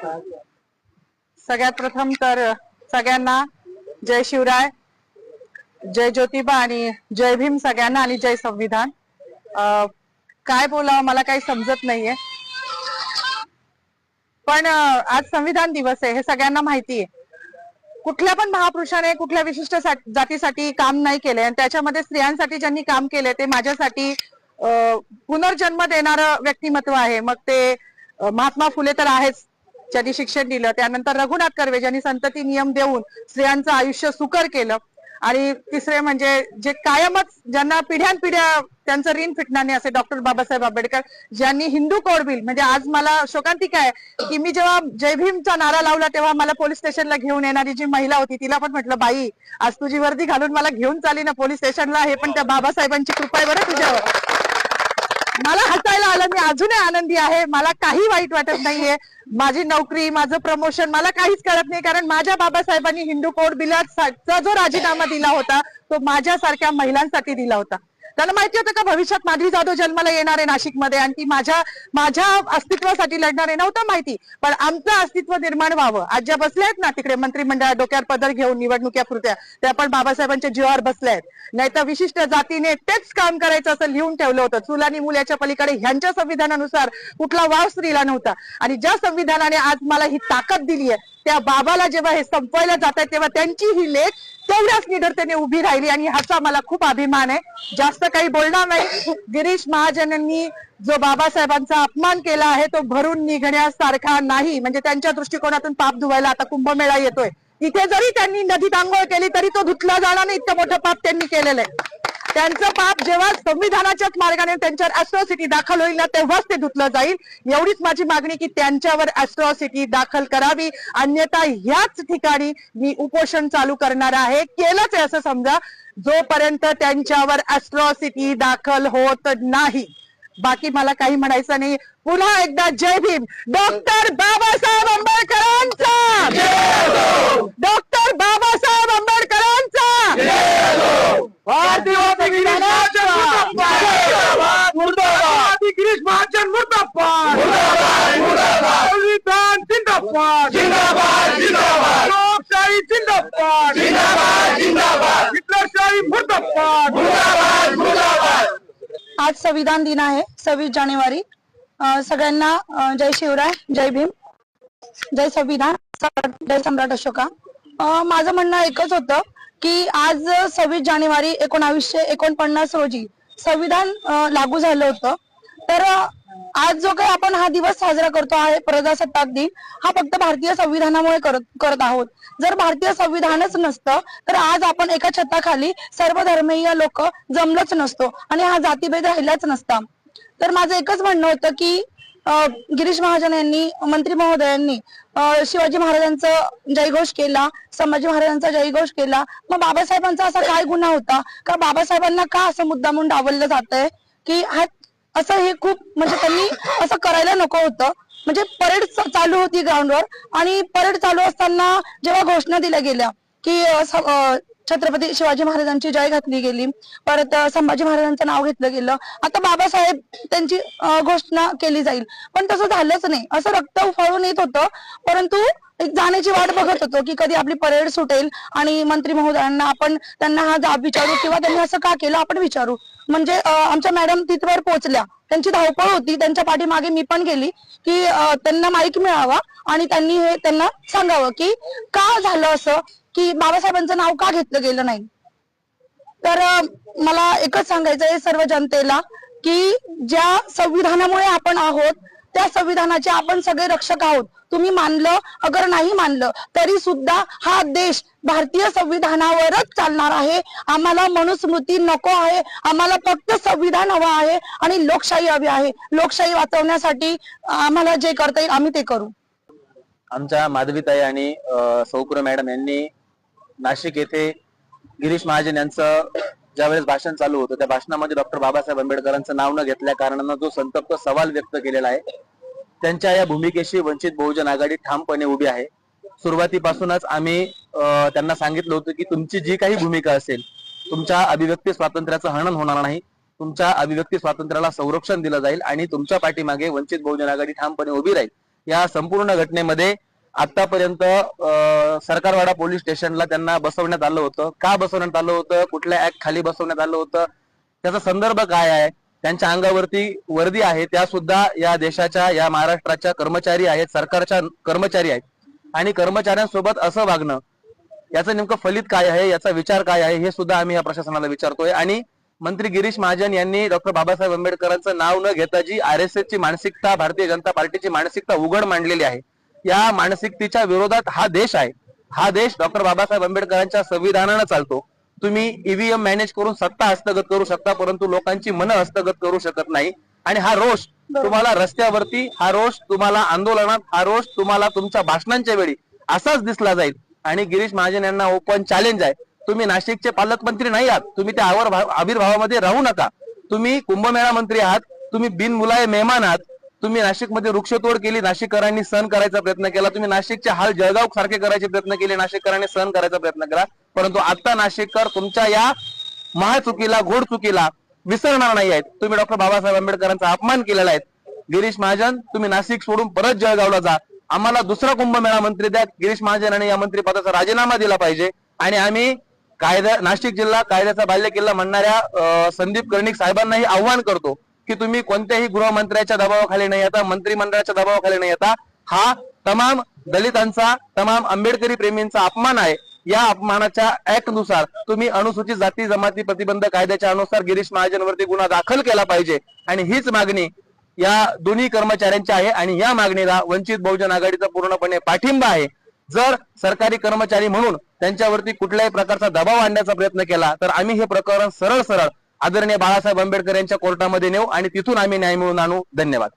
सगळ्यात प्रथम तर सगळ्यांना जय शिवराय, जय ज्योतिबा आणि जय भीम सगळ्यांना आणि जय संविधान. काय बोलावं मला काही समजत नाहीये, पण आज संविधान दिवस आहे हे सगळ्यांना माहिती आहे. कुठल्या पण महापुरुषाने कुठल्या विशिष्ट जातीसाठी काम नाही केले आणि त्याच्यामध्ये स्त्रियांसाठी ज्यांनी काम केले ते माझ्यासाठी पुनर्जन्म देणारं व्यक्तिमत्व आहे. मग ते महात्मा फुले तर आहेच, ज्यांनी शिक्षण दिलं. त्यानंतर रघुनाथ कर्वे ज्यांनी संतती नियम देऊन स्त्रियांचं आयुष्य सुकर केलं. आणि तिसरे म्हणजे जे कायमच ज्यांना पिढ्यानपिढ्या त्यांचं ऋण फिटणार नाही असे डॉक्टर बाबासाहेब आंबेडकर, ज्यांनी हिंदू कोड बिल, म्हणजे आज मला शोकांतिका आहे की मी जेव्हा जय भीमचा नारा लावला तेव्हा मला पोलीस स्टेशनला घेऊन येणारी जी महिला होती तिला पण म्हटलं, बाई आज तुझी वर्दी घालून मला घेऊन चाली ना पोलीस स्टेशनला, हे पण त्या बाबासाहेबांची कृपा आहे बरं तुझ्यावर. मला हसायला आलं, मी अजूनही आनंदी आहे, मला काही वाईट वाटत नाहीये. माझी नोकरी, माझं प्रमोशन मला काहीच कळत नाही, कारण माझ्या बाबासाहेबांनी हिंदू कोड बिलाचा जो राजीनामा दिला होता तो माझ्यासारख्या महिलांसाठी दिला होता. त्यांना माहिती होतं का भविष्यात माधवी जाधव जन्माला येणार आहे नाशिकमध्ये आणि ती माझ्या अस्तित्वासाठी लढणार आहे, नव्हतं माहिती. पण आमचं अस्तित्व निर्माण व्हावं, आज ज्या बसल्या आहेत ना तिकडे मंत्रिमंडळात डोक्यावर पदर घेऊन निवडणुक्या पुरत्या, त्या पण बाबासाहेबांच्या जीवावर बसल्या आहेत. नाही तर विशिष्ट जातीने तेच काम करायचं असं लिहून ठेवलं होतं. चूल आणि मूल याच्या पलीकडे ह्यांच्या संविधानानुसार कुठला वाव स्त्रीला नव्हता. आणि ज्या संविधानाने आज मला ही ताकद दिली आहे त्या बाबाला जेव्हा हे संपवायला जात आहेत तेव्हा त्यांची ही लेख तेवढ्याच निडरतेने उभी राहिली आणि ह्याचा मला खूप अभिमान आहे. जास्त काही बोलणार नाही. गिरीश महाजनांनी जो बाबासाहेबांचा अपमान केला आहे तो भरून निघण्यासारखा नाही. म्हणजे त्यांच्या दृष्टिकोनातून पाप धुवायला आता कुंभमेळा येतोय, तिथे जरी त्यांनी नदीत आंघोळ केली तरी तो धुतला जाणार नाही, इतकं मोठं पाप त्यांनी केलेलं आहे. त्यांचं पाप जेव्हा संविधानाच्याच मार्गाने त्यांच्यावर अॅट्रॉसिटी दाखल होईल ना तेव्हाच ते धुतलं जाईल. एवढीच माझी मागणी की त्यांच्यावर अॅट्रॉसिटी दाखल करावी, अन्यथा ह्याच ठिकाणी मी उपोषण चालू करणार आहे. केलंच आहे असं समजा, जोपर्यंत त्यांच्यावर अॅट्रॉसिटी दाखल होत नाही. बाकी मला काही म्हणायचं नाही. पुन्हा एकदा जय भीम. डॉक्टर बाबासाहेब आंबेडकरांचा, डॉक्टर बाबासाहेब आंबेडकरांचा, भारतीय गिरीश महाजन मुर्दाबाद, संविधान जिंदाबाद, लोकशाही जिंदाबाद, हिटलरशाही मुर्दाबाद. आज संविधान दिन आहे, 26 जानेवारी. सगळ्यांना जय शिवराय, जय भीम, जय संविधान, जय सम्राट अशोका. माझं म्हणणं एकच होतं की आज 26 जानेवारी 1949 रोजी संविधान लागू झालं होतं. तर आज जो काही आपण हा दिवस साजरा करतो आहे प्रजासत्ताक दिन, हा फक्त भारतीय संविधानामुळे करत आहोत. जर भारतीय संविधानच नसतं तर आज आपण एका छताखाली सर्व धर्मीय लोक जमलोच नसतो आणि हा जातीभेद राहिलाच नसता. तर माझं एकच म्हणणं होतं की गिरीश महाजन यांनी, मंत्री महोदयांनी शिवाजी महाराजांचा जयघोष केला, संभाजी महाराजांचा जयघोष केला. मग बाबासाहेबांचा असा काय गुन्हा होता का बाबासाहेबांना का असं मुद्दामून डावललं जातंय की हा असं, हे खूप म्हणजे त्यांनी असं करायला नको होतं. म्हणजे परेड चालू होती ग्राउंडवर आणि परेड चालू असताना जेव्हा घोषणा दिल्या गेल्या की छत्रपती शिवाजी महाराजांची जय घातली गेली, परत संभाजी महाराजांचं नाव घेतलं गेलं, आता बाबासाहेब त्यांची घोषणा केली जाईल, पण तसं झालंच नाही. असं रक्त उफाळून येत होतं, परंतु एक जाण्याची वाट बघत होतो की कधी आपली परेड सुटेल आणि मंत्री महोदयांना आपण त्यांना हा जाब विचारू किंवा त्यांनी असं का केलं आपण विचारू. म्हणजे आमच्या मॅडम तिथवर पोहोचल्या, त्यांची धावपळ होती, त्यांच्या पाठीमागे मी पण गेली की त्यांना माईक मिळावा आणि त्यांनी हे त्यांना सांगावं की का झालं असं, की बाबासाहेबांचं नाव का घेतलं गेलं नाही. तर मला एकच सांगायचं आहे सर्व जनतेला की ज्या संविधानामुळे आपण आहोत त्या संविधानाचे आपण सगळे रक्षक आहोत. तुम्ही मानलं अगर नाही मानलं तरी सुद्धा हा देश भारतीय संविधानावरच चालणार आहे. आम्हाला मनुस्मृती नको आहे, आम्हाला फक्त संविधान हवं आहे आणि लोकशाही हवी आहे. लोकशाही वाचवण्यासाठी आम्हाला जे करता येईल आम्ही ते करू. आमच्या माधवीताई आणि सौकुर मॅडम यांनी नाशिक येथे गिरीश महाजन यांचं ज्यावेळेस भाषण चालू होतं त्या भाषणामध्ये डॉक्टर बाबासाहेब आंबेडकरांचं नाव न घेतल्या कारणानं जो संतप्त सवाल व्यक्त केलेला आहे, त्यांच्या या भूमिकेशी वंचित बहुजन आघाडी ठामपणे उभी आहे. सुरुवातीपासूनच आम्ही त्यांना सांगितलं होतं की तुमची जी काही भूमिका असेल, तुमच्या अभिव्यक्ती स्वातंत्र्याचं हनन होणार नाही, तुमच्या अभिव्यक्ती स्वातंत्र्याला संरक्षण दिलं जाईल आणि तुमच्या पाठीमागे वंचित बहुजन आघाडी ठामपणे उभी राहील. या संपूर्ण घटनेमध्ये आतापर्यंत सरकारवाडा पोलीस स्टेशनला त्यांना बसवण्यात आलं होतं. का बसवण्यात आलं होतं, कुठल्या ऍक्ट खाली बसवण्यात आलं होतं, त्याचा संदर्भ काय आहे, त्यांच्या अंगावरती वर्दी आहे, त्या सुद्धा या देशाच्या, या महाराष्ट्राच्या कर्मचारी आहेत, सरकारच्या कर्मचारी आहेत. आणि कर्मचाऱ्यांसोबत असं वागणं, याचं नेमकं फलित काय आहे, याचा विचार काय आहे, हे सुद्धा आम्ही या प्रशासनाला विचारतोय. आणि मंत्री गिरीश महाजन यांनी डॉक्टर बाबासाहेब आंबेडकरांचं नाव न घेता जी RSS ची मानसिकता, भारतीय जनता पार्टीची मानसिकता उघड मांडलेली आहे, या मानसिकतेच्या विरोधात हा देश आहे. हा देश डॉक्टर बाबासाहेब आंबेडकरांच्या संविधानानं चालतो. तुम्ही EVM मॅनेज करून सत्ता हस्तगत करू शकता, परंतु लोकांची मनं हस्तगत करू शकत नाही. आणि हा रोष तुम्हाला रस्त्यावरती, हा रोष तुम्हाला आंदोलनात, हा रोष तुम्हाला तुमच्या भाषणांच्या वेळी असाच दिसला जाईल. आणि गिरीश महाजन यांना ओपन चॅलेंज आहे, तुम्ही नाशिकचे पालकमंत्री नाही आहात, तुम्ही त्या आविर्भावामध्ये राहू नका. तुम्ही कुंभमेळा मंत्री आहात, तुम्ही बिनमुलाय मेहमान आहात. तुम्ही नाशिकमध्ये वृक्षतोड केली, नाशिककरांनी सहन करायचा प्रयत्न केला. तुम्ही नाशिकचे हाल जळगाव सारखे करायचे प्रयत्न केले, नाशिककरांनी सहन करायचा प्रयत्न केला. परंतु आता नाशिककर तुमच्या या महाचुकीला, घोड चुकीला विसरणार नाही आहेत. तुम्ही डॉक्टर बाबासाहेब आंबेडकरांचा अपमान केलेला आहे. गिरीश महाजन, तुम्ही नाशिक सोडून परत जळगावला जा. आम्हाला दुसरा कुंभमेळा मंत्री द्या. गिरीश महाजन यांनी या मंत्रिपदाचा राजीनामा दिला पाहिजे. आणि आम्ही नाशिक जिल्हा कायद्याचा बाल्यकिल्ला म्हणणाऱ्या संदीप कर्णिक साहेबांनाही आव्हान करतो की तुम्ही कोणत्याही गृहमंत्र्याच्या दबावाखाली नाही येता, मंत्रिमंडळाच्या दबावाखाली नाही येता. हा तमाम दलितांचा, तमाम आंबेडकरी प्रेमींचा अपमान आहे. या अपमानाच्या ऍक्ट नुसार तुम्ही अनुसूचित जाती जमाती प्रतिबंध कायद्याच्या अनुसार गिरीश महाजनवरती गुन्हा दाखल केला पाहिजे. आणि हीच मागणी या दोन्ही कर्मचाऱ्यांची आहे. आणि या मागणीला वंचित बहुजन आघाडीचा पूर्णपणे पाठिंबा आहे. जर सरकारी कर्मचारी म्हणून त्यांच्यावरती कुठल्याही प्रकारचा दबाव आणण्याचा प्रयत्न केला तर आम्ही हे प्रकरण सरळ सरळ आदरणीय बाळासाहेब आंबेडकर यांच्या कोर्टामध्ये नेऊ आणि तिथून आम्ही न्याय मिळवून आणू. धन्यवाद.